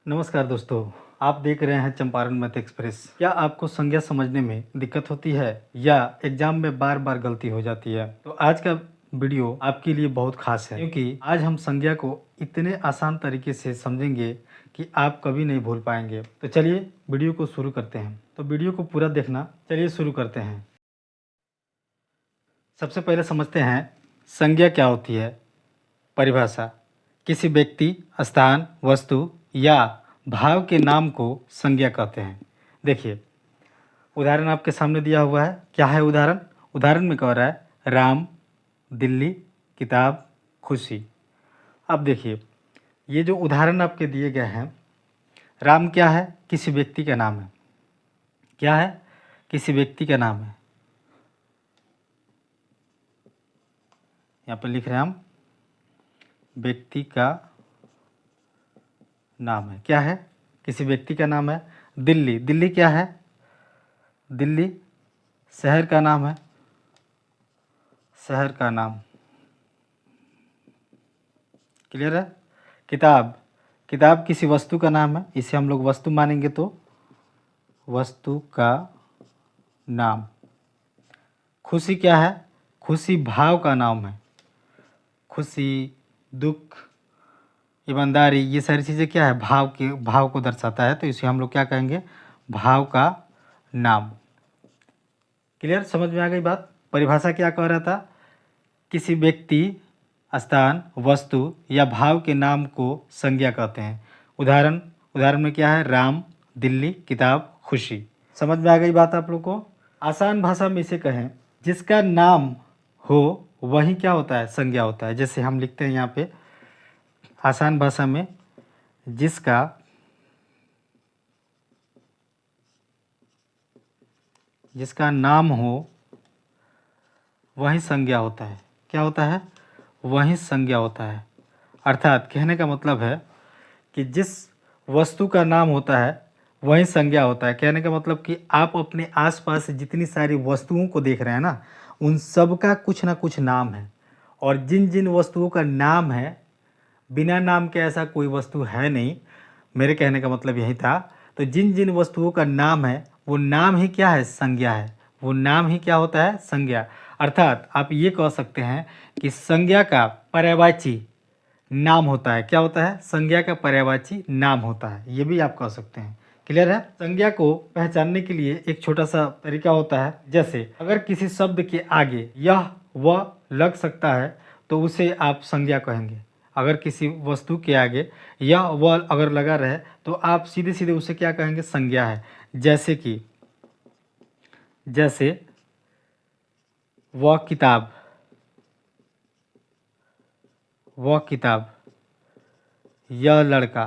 नमस्कार दोस्तों, आप देख रहे हैं चंपारण मैथ एक्सप्रेस। क्या आपको संज्ञा समझने में दिक्कत होती है या एग्जाम में बार बार गलती हो जाती है? तो आज का वीडियो आपके लिए बहुत खास है, क्योंकि आज हम संज्ञा को इतने आसान तरीके से समझेंगे कि आप कभी नहीं भूल पाएंगे। तो चलिए वीडियो को शुरू करते हैं। तो वीडियो को पूरा देखना। चलिए शुरू करते हैं। सबसे पहले समझते हैं संज्ञा क्या होती है। परिभाषा: किसी व्यक्ति, स्थान, वस्तु या भाव के नाम को संज्ञा कहते हैं। देखिए, उदाहरण आपके सामने दिया हुआ है। क्या है उदाहरण? उदाहरण में कह रहा है राम, दिल्ली, किताब, खुशी। अब देखिए, ये जो उदाहरण आपके दिए गए हैं, राम क्या है? किसी व्यक्ति का नाम है। क्या है? किसी व्यक्ति का नाम है। यहाँ पर लिख रहे हैं हम, व्यक्ति का नाम है। क्या है? किसी व्यक्ति का नाम है। दिल्ली, दिल्ली क्या है? दिल्ली शहर का नाम है। शहर का नाम। क्लियर है? किताब, किताब किसी वस्तु का नाम है। इसे हम लोग वस्तु मानेंगे तो वस्तु का नाम। खुशी क्या है? खुशी भाव का नाम है। खुशी, दुख, ईमानदारी, ये सारी चीज़ें क्या है? भाव को दर्शाता है, तो इसे हम लोग क्या कहेंगे? भाव का नाम। क्लियर? समझ में आ गई बात? परिभाषा क्या कह रहा था? किसी व्यक्ति, स्थान, वस्तु या भाव के नाम को संज्ञा कहते हैं। उदाहरण में क्या है? राम, दिल्ली, किताब, खुशी। समझ में आ गई बात आप लोग को? आसान भाषा में इसे कहें, जिसका नाम हो वही क्या होता है? संज्ञा होता है। जैसे हम लिखते हैं यहाँ पे आसान भाषा में, जिसका नाम हो वही संज्ञा होता है। क्या होता है? वही संज्ञा होता है। अर्थात कहने का मतलब है कि जिस वस्तु का नाम होता है वही संज्ञा होता है। कहने का मतलब कि आप अपने आसपास जितनी सारी वस्तुओं को देख रहे हैं ना, उन सब का कुछ ना कुछ नाम है। और जिन जिन वस्तुओं का नाम है, बिना नाम के ऐसा कोई वस्तु है नहीं। मेरे कहने का मतलब यही था। तो जिन जिन वस्तुओं का नाम है, वो नाम ही क्या है? संज्ञा है। वो नाम ही क्या होता है? संज्ञा। अर्थात आप ये कह सकते हैं कि संज्ञा का पर्यायवाची नाम होता है। क्या होता है? संज्ञा का पर्यायवाची नाम होता है। ये भी आप कह सकते हैं। क्लियर है? संज्ञा को पहचानने के लिए एक छोटा सा तरीका होता है। जैसे अगर किसी शब्द के आगे यह वह लग सकता है तो उसे आप संज्ञा कहेंगे। अगर किसी वस्तु के आगे यह वह अगर लगा रहे तो आप सीधे सीधे उसे क्या कहेंगे? संज्ञा है। जैसे वह किताब, यह लड़का।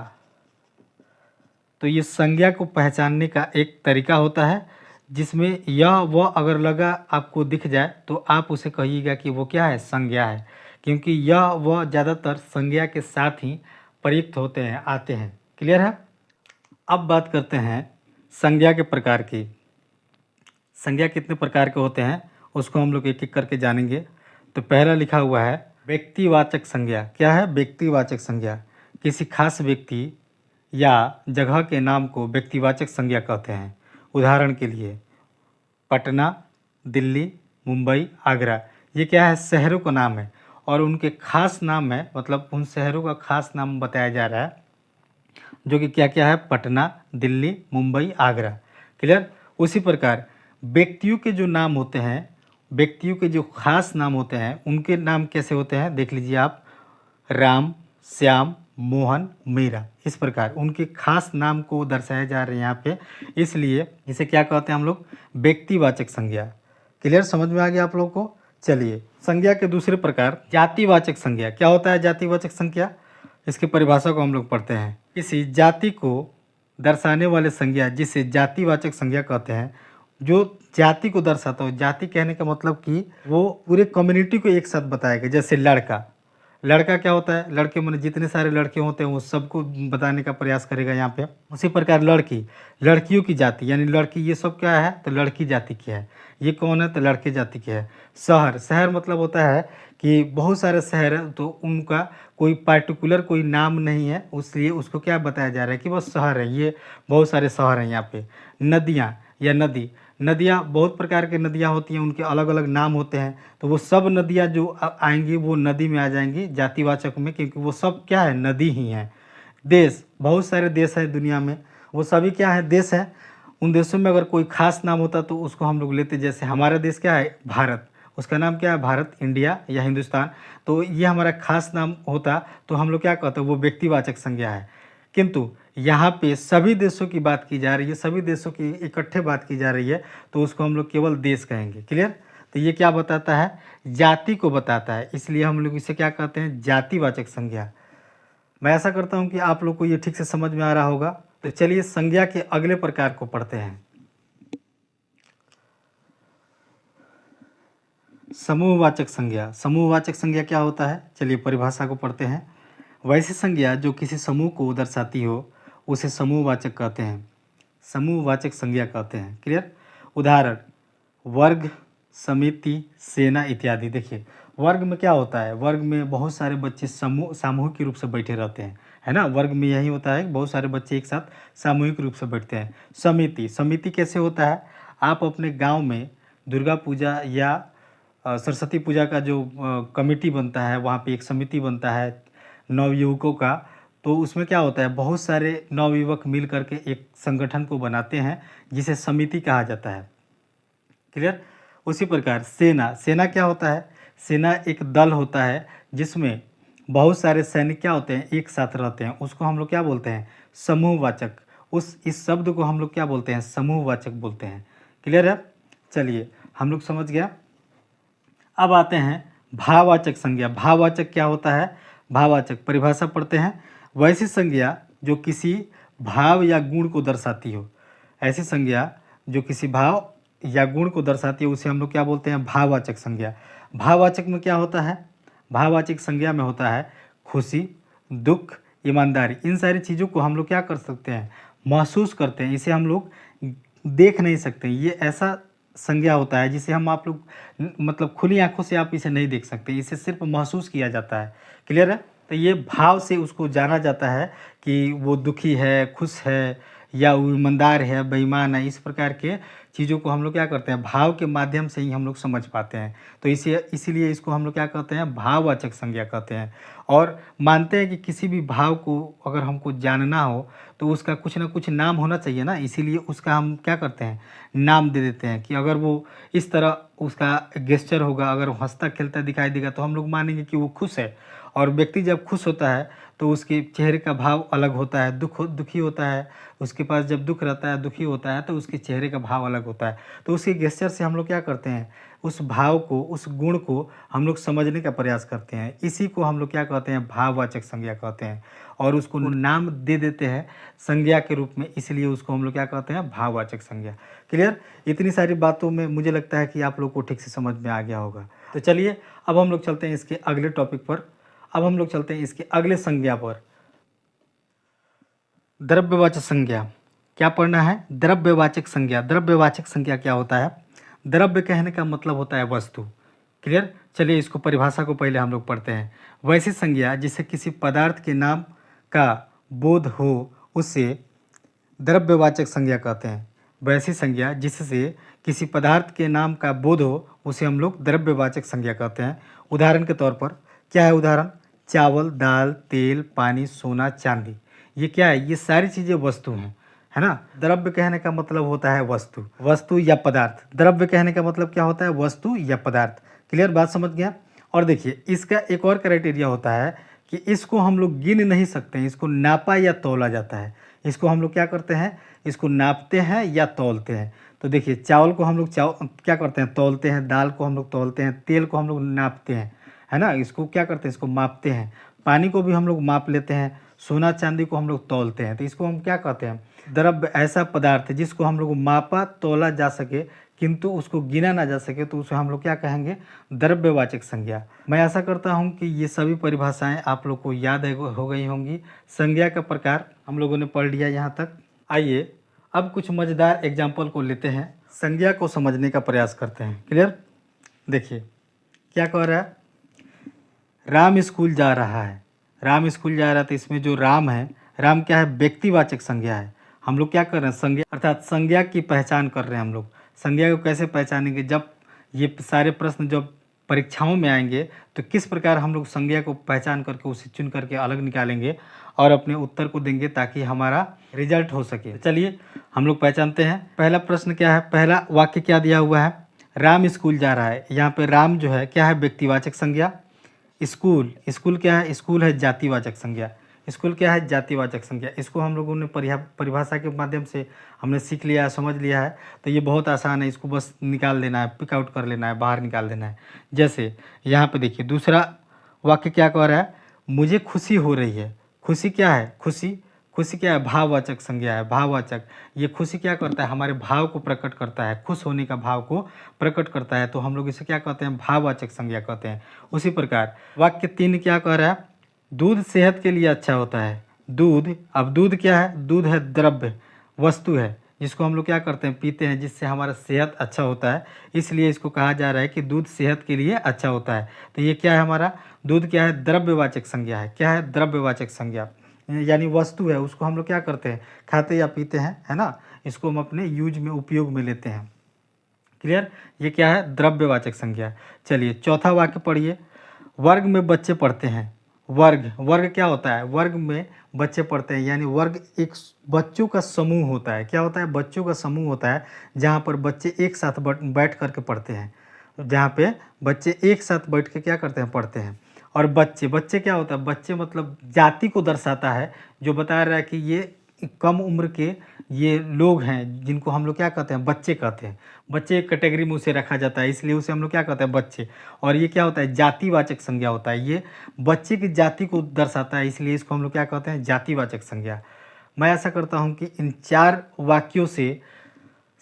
तो ये संज्ञा को पहचानने का एक तरीका होता है, जिसमें यह वह अगर लगा आपको दिख जाए तो आप उसे कहिएगा कि वो क्या है? संज्ञा है। क्योंकि यह वह ज़्यादातर संज्ञा के साथ ही प्रयुक्त होते हैं, आते हैं। क्लियर है? अब बात करते हैं संज्ञा के प्रकार की। संज्ञा कितने प्रकार के होते हैं उसको हम लोग एक एक करके जानेंगे। तो पहला लिखा हुआ है व्यक्तिवाचक संज्ञा। क्या है? व्यक्तिवाचक संज्ञा। किसी खास व्यक्ति या जगह के नाम को व्यक्तिवाचक संज्ञा कहते हैं। उदाहरण के लिए पटना, दिल्ली, मुंबई, आगरा, ये क्या है? शहरों का नाम है और उनके खास नाम है। मतलब उन शहरों का खास नाम बताया जा रहा है, जो कि क्या क्या है? पटना, दिल्ली, मुंबई, आगरा। क्लियर? उसी प्रकार व्यक्तियों के जो नाम होते हैं, व्यक्तियों के जो खास नाम होते हैं, उनके नाम कैसे होते हैं? देख लीजिए आप, राम, श्याम, मोहन, मीरा। इस प्रकार उनके खास नाम को दर्शाया जा रहा है यहाँ पे, इसलिए इसे क्या कहते हैं हम लोग? व्यक्तिवाचक संज्ञा। क्लियर? समझ में आ गया आप लोग को? चलिए, संज्ञा के दूसरे प्रकार जातिवाचक संज्ञा। क्या होता है जातिवाचक संज्ञा? इसकी परिभाषा को हम लोग पढ़ते हैं। किसी जाति को दर्शाने वाले संज्ञा, जिसे जातिवाचक संज्ञा कहते हैं, जो जाति को दर्शाता हो। जाति कहने का मतलब कि वो पूरे कम्युनिटी को एक साथ बताएगा। जैसे लड़का, लड़का क्या होता है, लड़के मैंने जितने सारे लड़के होते हैं वो सबको बताने का प्रयास करेगा यहाँ पे। उसी प्रकार लड़की, लड़कियों की जाति यानी लड़की, ये सब क्या है तो लड़की जाति की है। ये कौन है तो लड़के जाति के है। शहर, शहर मतलब होता है कि बहुत सारे शहर है तो उनका कोई पार्टिकुलर कोई नाम नहीं है, इसलिए उसको क्या बताया जा रहा है कि वो शहर है। ये बहुत सारे शहर हैं यहाँ पे। नदियाँ या नदी, नदियाँ बहुत प्रकार के नदियाँ होती हैं, उनके अलग अलग नाम होते हैं। तो वो सब नदियाँ जो आएंगी वो नदी में आ जाएंगी जातिवाचक में, क्योंकि वो सब क्या है नदी ही हैं। देश, बहुत सारे देश हैं दुनिया में, वो सभी क्या है देश हैं। उन देशों में अगर कोई खास नाम होता तो उसको हम लोग लेते, जैसे हमारा देश क्या है भारत, उसका नाम क्या है भारत, इंडिया या हिंदुस्तान। तो ये हमारा खास नाम होता तो हम लोग क्या कहते हैं वो व्यक्तिवाचक संज्ञा है। किंतु यहाँ पे सभी देशों की बात की जा रही है, सभी देशों की इकट्ठे बात की जा रही है, तो उसको हम लोग केवल देश कहेंगे। क्लियर। तो ये क्या बताता है, जाति को बताता है, इसलिए हम लोग इसे क्या कहते हैं जातिवाचक संज्ञा। मैं ऐसा करता हूँ कि आप लोग को ये ठीक से समझ में आ रहा होगा। तो चलिए संज्ञा के अगले प्रकार को पढ़ते हैं। समूहवाचक संज्ञा। समूहवाचक संज्ञा क्या होता है, चलिए परिभाषा को पढ़ते हैं। वैसी संज्ञा जो किसी समूह को दर्शाती हो उसे समूहवाचक कहते हैं, समूहवाचक संज्ञा कहते हैं। क्लियर। उदाहरण, वर्ग, समिति, सेना इत्यादि। देखिए वर्ग में क्या होता है, वर्ग में बहुत सारे बच्चे सामूहिक रूप से बैठे रहते हैं, है ना। वर्ग में यही होता है बहुत सारे बच्चे एक साथ सामूहिक रूप से बैठते हैं। समिति, समिति कैसे होता है, आप अपने गांव में दुर्गा पूजा या सरस्वती पूजा का जो कमेटी बनता है, वहाँ पे एक समिति बनता है नवयुवकों का। तो उसमें क्या होता है बहुत सारे नवयुवक मिल करके एक संगठन को बनाते हैं जिसे समिति कहा जाता है। क्लियर। उसी प्रकार सेना, सेना क्या होता है, सेना एक दल होता है जिसमें बहुत सारे सैनिक क्या होते हैं एक साथ रहते हैं, उसको हम लोग क्या बोलते हैं समूहवाचक। इस शब्द को हम लोग क्या बोलते हैं समूहवाचक बोलते हैं। क्लियर है। चलिए हम लोग समझ गया। अब आते हैं भाववाचक संज्ञा। भाववाचक क्या होता है, भाववाचक परिभाषा पढ़ते हैं। वैसी संज्ञा जो किसी भाव या गुण को दर्शाती हो, ऐसी संज्ञा जो किसी भाव या गुण को दर्शाती है उसे हम लोग क्या बोलते हैं भाववाचक संज्ञा। भाववाचक में क्या होता है, भाववाचक संज्ञा में होता है खुशी, दुख, ईमानदारी। इन सारी चीज़ों को हम लोग क्या कर सकते हैं महसूस करते हैं, इसे हम लोग देख नहीं सकते। ये ऐसा संज्ञा होता है जिसे हम आप लोग मतलब खुली आंखों से आप इसे नहीं देख सकते, इसे सिर्फ महसूस किया जाता है। क्लियर है। तो ये भाव से उसको जाना जाता है कि वो दुखी है, खुश है या वो ईमानदार है, बेईमान है। इस प्रकार के चीज़ों को हम लोग क्या करते हैं भाव के माध्यम से ही हम लोग समझ पाते हैं। तो इसीलिए इसको हम लोग क्या कहते हैं भाववाचक संज्ञा कहते हैं। और मानते हैं कि किसी भी भाव को अगर हमको जानना हो तो उसका कुछ ना कुछ नाम होना चाहिए ना, इसीलिए उसका हम क्या करते हैं नाम दे देते हैं। कि अगर वो इस तरह उसका गेस्चर होगा, अगर वो हंसता खेलता दिखाई देगा तो हम लोग मानेंगे कि वो खुश है। और व्यक्ति जब खुश होता है तो उसके चेहरे का भाव अलग होता है, दुखी होता है, उसके पास जब दुख रहता है, दुखी होता है तो उसके चेहरे का भाव अलग होता है। तो उसके गेस्चर से हम लोग क्या करते हैं उस भाव को, उस गुण को हम लोग समझने का प्रयास करते हैं। इसी को हम लोग क्या कहते हैं भाववाचक संज्ञा कहते हैं। और उसको नाम दे देते हैं संज्ञा के रूप में, इसलिए उसको हम लोग क्या कहते हैं भाववाचक संज्ञा। क्लियर। इतनी सारी बातों में मुझे लगता है कि आप लोग को ठीक से समझ में आ गया होगा। तो चलिए अब हम लोग चलते हैं इसके अगले टॉपिक पर। अब हम लोग चलते हैं इसके अगले संज्ञा पर, द्रव्यवाचक संज्ञा। क्या पढ़ना है द्रव्यवाचक संज्ञा। द्रव्यवाचक संज्ञा क्या होता है, द्रव्य कहने का मतलब होता है वस्तु। क्लियर। चलिए इसको परिभाषा को पहले हम लोग पढ़ते हैं। वैसी संज्ञा जिसे किसी पदार्थ के नाम का बोध हो उसे द्रव्यवाचक संज्ञा कहते हैं। वैसी संज्ञा जिससे किसी पदार्थ के नाम का बोध हो उसे हम लोग द्रव्यवाचक संज्ञा कहते हैं। उदाहरण के तौर पर क्या है उदाहरण, चावल, दाल, तेल, पानी, सोना, चांदी। ये क्या है, ये सारी चीज़ें वस्तु हैं, है ना। द्रव्य कहने का मतलब होता है वस्तु, वस्तु या पदार्थ। द्रव्य कहने का मतलब क्या होता है वस्तु या पदार्थ। क्लियर, बात समझ गया। और देखिए इसका एक और क्राइटेरिया होता है कि इसको हम लोग गिन नहीं सकते हैं, इसको नापा या तौला जाता है। इसको हम लोग क्या करते हैं, इसको नापते हैं या तौलते हैं। तो देखिए चावल को हम लोग क्या करते हैं तौलते हैं, दाल को हम लोग तौलते हैं, तेल को हम लोग नापते हैं, है ना। इसको क्या करते हैं इसको मापते हैं। पानी को भी हम लोग माप लेते हैं, सोना चांदी को हम लोग तौलते हैं। तो इसको हम क्या कहते हैं द्रव्य। ऐसा पदार्थ है जिसको हम लोग मापा तौला जा सके किंतु उसको गिना ना जा सके तो उसे हम लोग क्या कहेंगे, द्रव्यवाचक संज्ञा। मैं आशा करता हूँ कि ये सभी परिभाषाएं आप लोग को याद हो गई होंगी। संज्ञा का प्रकार हम लोगों ने पढ़ लिया यहाँ तक। आइए अब कुछ मज़ेदार एग्जाम्पल को लेते हैं, संज्ञा को समझने का प्रयास करते हैं। क्लियर? देखिए क्या कह रहा है, राम स्कूल जा रहा है। राम स्कूल जा रहा है तो इसमें जो राम है, राम क्या है, व्यक्तिवाचक संज्ञा है। हम लोग क्या कर रहे हैं, संज्ञा अर्थात संज्ञा की पहचान कर रहे हैं हम लोग। संज्ञा को कैसे पहचानेंगे, जब ये सारे प्रश्न जब परीक्षाओं में आएंगे तो किस प्रकार हम लोग संज्ञा को पहचान करके उसे चुन करके अलग निकालेंगे और अपने उत्तर को देंगे ताकि हमारा रिजल्ट हो सके। चलिए हम लोग पहचानते हैं। पहला प्रश्न क्या है, पहला वाक्य क्या दिया हुआ है, राम स्कूल जा रहा है। यहाँ पे राम जो है क्या है, व्यक्तिवाचक संज्ञा। स्कूल, स्कूल क्या है, स्कूल है जातिवाचक संज्ञा। स्कूल क्या है, जातिवाचक संज्ञा। इसको हम लोगों ने परिभाषा के माध्यम से हमने सीख लिया है, समझ लिया है। तो ये बहुत आसान है, इसको बस निकाल देना है, पिक आउट कर लेना है, बाहर निकाल देना है। जैसे यहाँ पे देखिए दूसरा वाक्य क्या कह रहा है, मुझे खुशी हो रही है। खुशी क्या है, खुशी, खुशी क्या है, भाववाचक संज्ञा है, भाववाचक। ये खुशी क्या करता है, हमारे भाव को प्रकट करता है, खुश होने का भाव को प्रकट करता है, तो हम लोग इसे क्या कहते हैं, भाववाचक संज्ञा कहते हैं। उसी प्रकार वाक्य 3 क्या कह रहा है, दूध सेहत के लिए अच्छा होता है। दूध, अब दूध क्या है, दूध है द्रव्य, वस्तु है, जिसको हम लोग क्या करते हैं, पीते हैं, जिससे हमारा सेहत अच्छा होता है, इसलिए इसको कहा जा रहा है कि दूध सेहत के लिए अच्छा होता है। तो ये क्या है, हमारा दूध क्या है, द्रव्यवाचक संज्ञा है। क्या है, द्रव्यवाचक संज्ञा, यानी वस्तु है, उसको हम लोग क्या करते हैं, खाते या पीते हैं, है ना, इसको हम अपने यूज में, उपयोग में लेते हैं। क्लियर? ये क्या है, द्रव्यवाचक संज्ञा। चलिए चौथा वाक्य पढ़िए, वर्ग में बच्चे पढ़ते हैं। वर्ग, वर्ग क्या होता है, वर्ग में बच्चे पढ़ते हैं, यानी वर्ग एक बच्चों का समूह होता है। क्या होता है, बच्चों का समूह होता है, जहाँ पर बच्चे एक साथ बैठ करके पढ़ते हैं, जहाँ पे बच्चे एक साथ बैठ के क्या करते हैं, पढ़ते हैं। और बच्चे, बच्चे क्या होता है, बच्चे मतलब जाति को दर्शाता है, जो बता रहा है कि ये कम उम्र के ये लोग हैं जिनको हम लोग क्या कहते हैं, बच्चे कहते हैं। बच्चे एक कैटेगरी में उसे रखा जाता है, इसलिए उसे हम लोग क्या कहते हैं, बच्चे। और ये क्या होता है, जातिवाचक संज्ञा होता है, ये बच्चे की जाति को दर्शाता है, इसलिए इसको हम लोग क्या कहते हैं, जातिवाचक संज्ञा। मैं ऐसा करता हूँ कि इन 4 वाक्यों से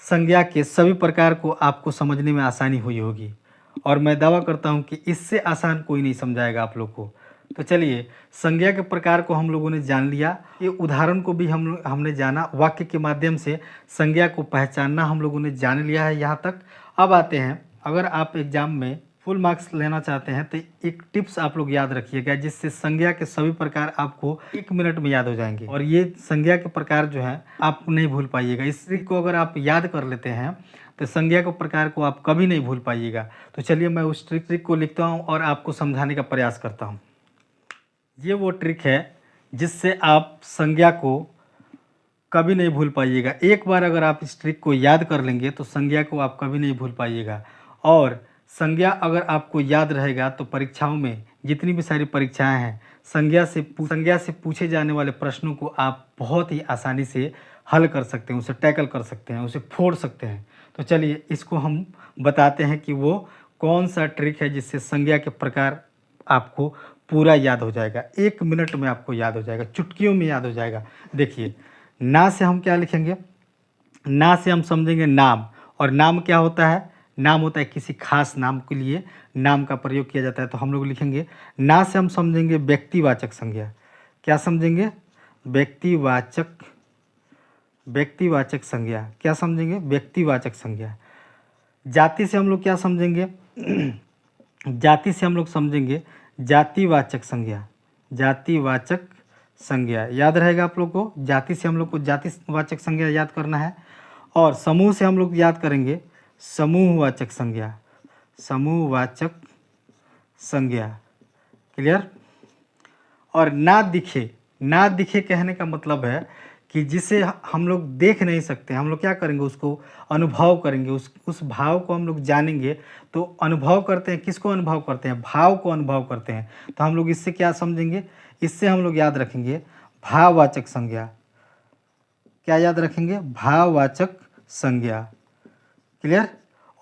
संज्ञा के सभी प्रकार को आपको समझने में आसानी हुई होगी, और मैं दावा करता हूं कि इससे आसान कोई नहीं समझाएगा आप लोग को। तो चलिए संज्ञा के प्रकार को हम लोगों ने जान लिया, ये उदाहरण को भी हमने जाना, वाक्य के माध्यम से संज्ञा को पहचानना हम लोगों ने जान लिया है यहाँ तक। अब आते हैं, अगर आप एग्जाम में फुल मार्क्स लेना चाहते हैं तो एक टिप्स आप लोग याद रखिएगा, जिससे संज्ञा के सभी प्रकार आपको 1 मिनट में याद हो जाएंगे, और ये संज्ञा के प्रकार जो है आप नहीं भूल पाइएगा। इस ट्रिक को अगर आप याद कर लेते हैं तो संज्ञा के प्रकार को आप कभी नहीं भूल पाइएगा। तो चलिए मैं उस ट्रिक को लिखता हूँ और आपको समझाने का प्रयास करता हूँ। ये वो ट्रिक है जिससे आप संज्ञा को कभी नहीं भूल पाइएगा। एक बार अगर आप इस ट्रिक को याद कर लेंगे तो संज्ञा को आप कभी नहीं भूल पाइएगा। और संज्ञा अगर आपको याद रहेगा तो परीक्षाओं में, जितनी भी सारी परीक्षाएं हैं, संज्ञा से पूछे जाने वाले प्रश्नों को आप बहुत ही आसानी से हल कर सकते हैं, उसे टैकल कर सकते हैं, उसे फोड़ सकते हैं। तो चलिए इसको हम बताते हैं कि वो कौन सा ट्रिक है जिससे संज्ञा के प्रकार आपको पूरा याद हो जाएगा। 1 मिनट में आपको याद हो जाएगा, चुटकियों में याद हो जाएगा। देखिए, ना से हम क्या लिखेंगे, ना से हम समझेंगे नाम, और नाम क्या होता है, नाम होता है किसी खास नाम के लिए नाम का प्रयोग किया जाता है, तो हम लोग लिखेंगे ना से हम समझेंगे व्यक्तिवाचक संज्ञा। क्या समझेंगे, व्यक्तिवाचक संज्ञा। क्या समझेंगे, व्यक्तिवाचक संज्ञा। जाति से हम लोग क्या समझेंगे, जाति से हम लोग समझेंगे जातिवाचक संज्ञा, जातिवाचक संज्ञा। याद रहेगा आप लोग को, जाति से हम लोग को जातिवाचक संज्ञा याद करना है। और समूह से हम लोग याद करेंगे समूहवाचक संज्ञा, समूहवाचक संज्ञा। क्लियर? और ना दिखे, ना दिखे कहने का मतलब है कि जिसे हम लोग देख नहीं सकते, हम लोग क्या करेंगे, उसको अनुभव करेंगे, उस भाव को हम लोग जानेंगे। तो अनुभव करते हैं, किसको अनुभव करते हैं, भाव को अनुभव करते हैं। तो हम लोग इससे क्या समझेंगे, इससे हम लोग याद रखेंगे भाववाचक संज्ञा। क्या याद रखेंगे, भाववाचक संज्ञा। क्लियर?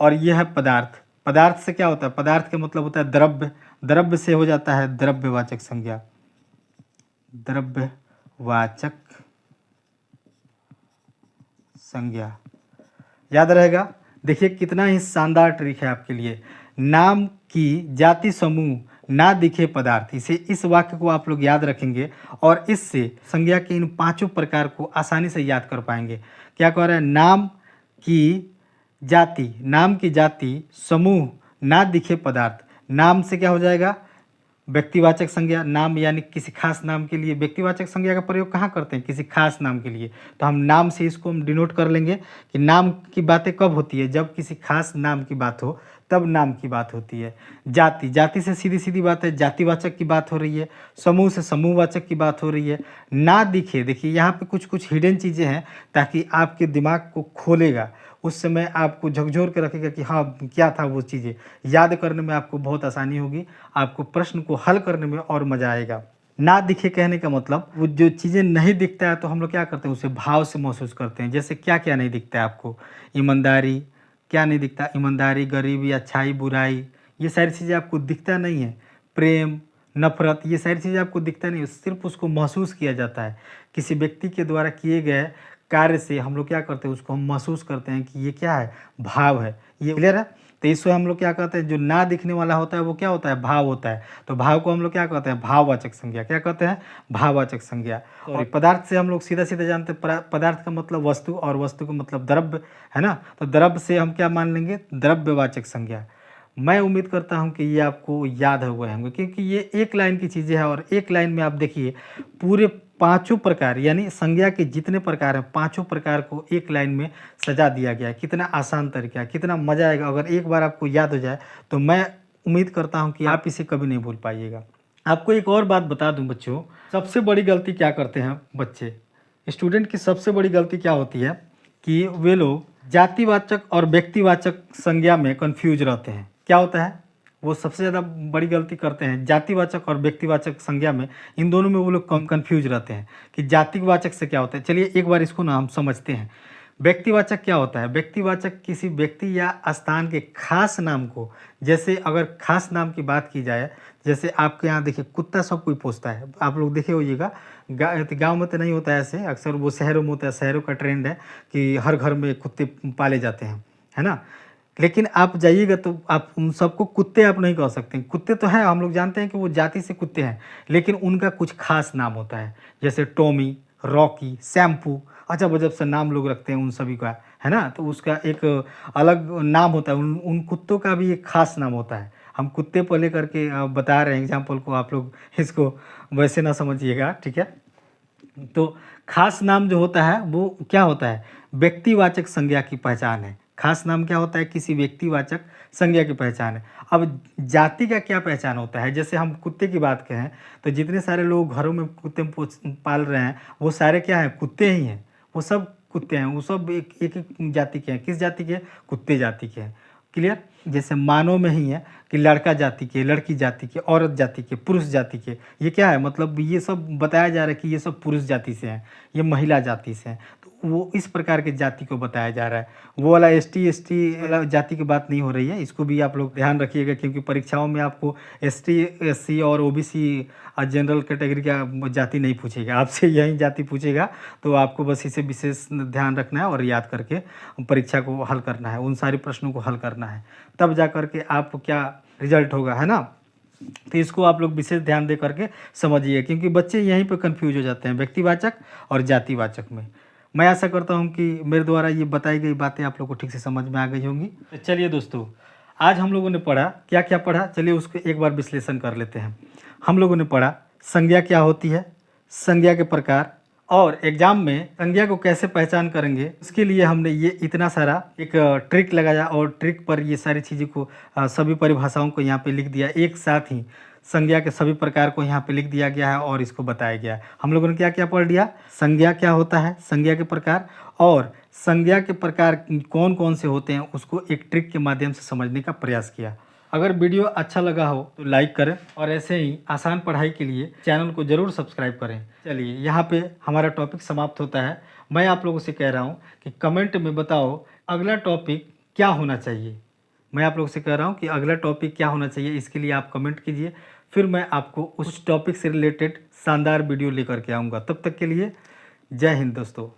और यह है पदार्थ। पदार्थ से क्या होता है, पदार्थ का मतलब होता है द्रव्य, द्रव्य से हो जाता है द्रव्यवाचक संज्ञा, द्रव्यवाचक संज्ञा। याद रहेगा, देखिए कितना ही शानदार ट्रिक है आपके लिए। नाम की जाति समूह ना दिखे पदार्थ, इसे इस वाक्य को आप लोग याद रखेंगे और इससे संज्ञा के इन पांचों प्रकार को आसानी से याद कर पाएंगे। क्या कह रहा है? नाम की जाति समूह ना दिखे पदार्थ। नाम से क्या हो जाएगा? व्यक्तिवाचक संज्ञा। नाम यानी किसी खास नाम के लिए व्यक्तिवाचक संज्ञा का प्रयोग कहाँ करते हैं? किसी खास नाम के लिए। तो हम नाम से इसको हम डिनोट कर लेंगे कि नाम की बातें कब होती है? जब किसी खास नाम की बात हो तब नाम की बात होती है। जाति से सीधी सीधी बात है, जातिवाचक की बात हो रही है। समूह से समूहवाचक की बात हो रही है। ना दिखे, देखिए यहाँ पे कुछ कुछ हिडन चीज़ें हैं ताकि आपके दिमाग को खोलेगा, उस समय आपको झकझोर के रखेगा कि हाँ क्या था वो चीज़ें। याद करने में आपको बहुत आसानी होगी, आपको प्रश्न को हल करने में और मज़ा आएगा। ना दिखे कहने का मतलब वो जो चीज़ें नहीं दिखता है तो हम लोग क्या करते हैं? उसे भाव से महसूस करते हैं। जैसे क्या क्या नहीं दिखता है आपको? ईमानदारी, क्या नहीं दिखता? ईमानदारी, गरीबी, अच्छाई, बुराई, ये सारी चीज़ें आपको दिखता नहीं है। प्रेम, नफरत, ये सारी चीज़ें आपको दिखता नहीं है, सिर्फ उसको महसूस किया जाता है। किसी व्यक्ति के द्वारा किए गए कार्य से हम लोग क्या करते हैं? उसको हम महसूस करते हैं कि ये क्या है? भाव है। ये क्लियर है? तो इससे हम लोग क्या कहते हैं? जो ना दिखने वाला होता है वो क्या होता है? भाव होता है। तो भाव को हम लोग क्या कहते हैं? भाववाचक संज्ञा। क्या कहते हैं? भाववाचक संज्ञा। और पदार्थ से हम लोग सीधा सीधा जानते हैं, पदार्थ का मतलब वस्तु और वस्तु का मतलब द्रव्य है ना। तो द्रव्य से हम क्या मान लेंगे? द्रव्यवाचक संज्ञा। मैं उम्मीद करता हूं कि ये आपको याद हुए होंगे क्योंकि ये एक लाइन की चीज़ें हैं और एक लाइन में आप देखिए पूरे पांचों प्रकार यानी संज्ञा के जितने प्रकार हैं पांचों प्रकार को एक लाइन में सजा दिया गया है। कितना आसान तरीका है, कितना मज़ा आएगा अगर एक बार आपको याद हो जाए तो मैं उम्मीद करता हूं कि आप इसे कभी नहीं भूल पाइएगा। आपको एक और बात बता दूं बच्चों, सबसे बड़ी गलती क्या करते हैं बच्चे, स्टूडेंट की सबसे बड़ी गलती क्या होती है कि वे लोग जातिवाचक और व्यक्तिवाचक संज्ञा में कन्फ्यूज रहते हैं। क्या होता है? वो सबसे ज़्यादा बड़ी गलती करते हैं जातिवाचक और व्यक्तिवाचक संज्ञा में, इन दोनों में वो लोग कन्फ्यूज रहते हैं कि जातिवाचक से क्या होता है। चलिए एक बार इसको ना हम समझते हैं। व्यक्तिवाचक क्या होता है? व्यक्तिवाचक किसी व्यक्ति या स्थान के खास नाम को, जैसे अगर खास नाम की बात की जाए, जैसे आपके यहाँ देखिए कुत्ता सब कोई पोसता है, आप लोग देखे होइएगा। गाँव में तो नहीं होता है ऐसे, अक्सर वो शहरों में होता है। शहरों का ट्रेंड है कि हर घर में कुत्ते पाले जाते हैं, है ना। लेकिन आप जाइएगा तो आप उन सबको कुत्ते आप नहीं कह सकते। कुत्ते तो हैं, हम लोग जानते हैं कि वो जाति से कुत्ते हैं, लेकिन उनका कुछ खास नाम होता है। जैसे टॉमी, रॉकी, शैम्पू, अजब अजब से नाम लोग रखते हैं उन सभी का, है ना। तो उसका एक अलग नाम होता है, उन कुत्तों का भी एक खास नाम होता है। हम कुत्ते को लेकर के बता रहे हैं एग्जाम्पल को, आप लोग इसको वैसे ना समझिएगा, ठीक है। तो खास नाम जो होता है वो क्या होता है? व्यक्तिवाचक संज्ञा की पहचान है। खास नाम क्या होता है? किसी व्यक्तिवाचक संज्ञा की पहचान है। अब जाति का क्या पहचान होता है? जैसे हम कुत्ते की बात करें तो जितने सारे लोग घरों में कुत्ते पाल रहे हैं वो सारे क्या हैं? कुत्ते ही हैं। वो सब कुत्ते हैं, वो सब एक एक जाति के हैं। किस जाति के? कुत्ते जाति के हैं। क्लियर? जैसे मानव में ही है कि लड़का जाति के, लड़की जाति के, औरत जाति के, पुरुष जाति के। ये क्या है? मतलब ये सब बताया जा रहा है कि ये सब पुरुष जाति से हैं, ये महिला जाति से हैं। तो वो इस प्रकार के जाति को बताया जा रहा है। वो वाला ST वाला जाति की बात नहीं हो रही है, इसको भी आप लोग ध्यान रखिएगा क्योंकि परीक्षाओं में आपको ST SC और OBC जनरल कैटेगरी का जाति नहीं पूछेगा, आपसे यही जाति पूछेगा। तो आपको बस इसे विशेष ध्यान रखना है और याद करके परीक्षा को हल करना है, उन सारे प्रश्नों को हल करना है, तब जा करके आप क्या रिजल्ट होगा, है ना। तो इसको आप लोग विशेष ध्यान दे करके समझिए क्योंकि बच्चे यहीं पे कंफ्यूज हो जाते हैं व्यक्तिवाचक और जातिवाचक में। मैं आशा करता हूं कि मेरे द्वारा ये बताई गई बातें आप लोग को ठीक से समझ में आ गई होंगी। तो चलिए दोस्तों, आज हम लोगों ने पढ़ा, क्या क्या पढ़ा, चलिए उसको एक बार विश्लेषण कर लेते हैं। हम लोगों ने पढ़ा संज्ञा क्या होती है, संज्ञा के प्रकार, और एग्जाम में संज्ञा को कैसे पहचान करेंगे उसके लिए हमने ये इतना सारा एक ट्रिक लगाया और ट्रिक पर ये सारी चीज़ों को सभी परिभाषाओं को यहाँ पे लिख दिया। एक साथ ही संज्ञा के सभी प्रकार को यहाँ पे लिख दिया गया है और इसको बताया गया है। हम लोगों ने क्या क्या पढ़ लिया? संज्ञा क्या होता है, संज्ञा के प्रकार, और संज्ञा के प्रकार कौन कौन से होते हैं उसको एक ट्रिक के माध्यम से समझने का प्रयास किया। अगर वीडियो अच्छा लगा हो तो लाइक करें और ऐसे ही आसान पढ़ाई के लिए चैनल को ज़रूर सब्सक्राइब करें। चलिए यहाँ पे हमारा टॉपिक समाप्त होता है। मैं आप लोगों से कह रहा हूँ कि कमेंट में बताओ अगला टॉपिक क्या होना चाहिए। मैं आप लोगों से कह रहा हूँ कि अगला टॉपिक क्या होना चाहिए, इसके लिए आप कमेंट कीजिए, फिर मैं आपको उस टॉपिक से रिलेटेड शानदार वीडियो लेकर के आऊँगा। तब तक के लिए जय हिंद दोस्तों।